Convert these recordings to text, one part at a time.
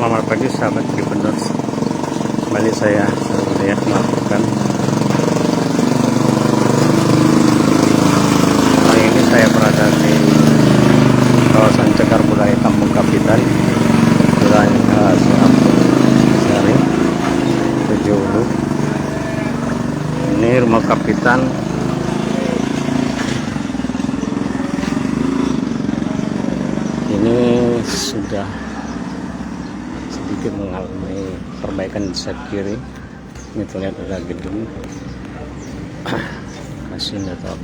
Selamat pagi sahabat Tribuners. Kembali saya melakukan kali ini saya berada di kawasan Cagar Budaya Kampung Kapitan, wilayah Sari, Tujuh. Ini rumah Kapitan. Ini sudah sedikit mengalami perbaikan di sebelah kiri. Ini terlihat ada gedung kasih atau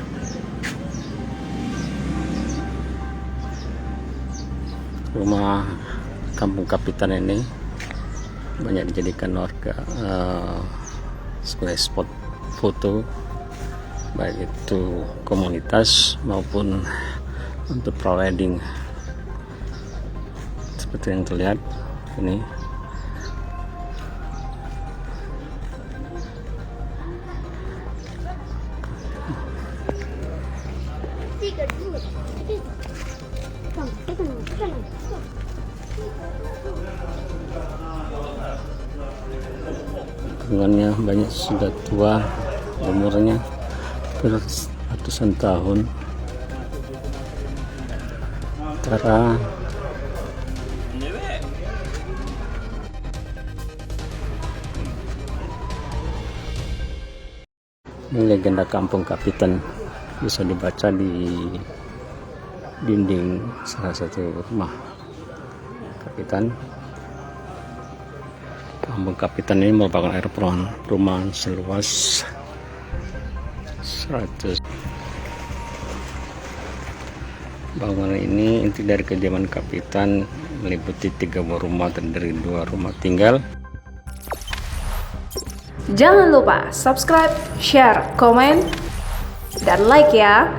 rumah Kampung Kapitan ini banyak dijadikan warga sebagai spot foto, baik itu komunitas maupun untuk pre-wedding. Seperti yang terlihat ini. Lingkungannya banyak sudah tua, umurnya ratusan tahun. Cara ini legenda Kampung Kapitan, bisa dibaca di dinding salah satu rumah Kapitan. Kampung Kapitan ini merupakan perumahan seluas 100. Bangunan ini inti dari kediaman Kapitan, meliputi 3 buah rumah terdiri 2 rumah tinggal. Jangan lupa subscribe, share, komen, dan like ya.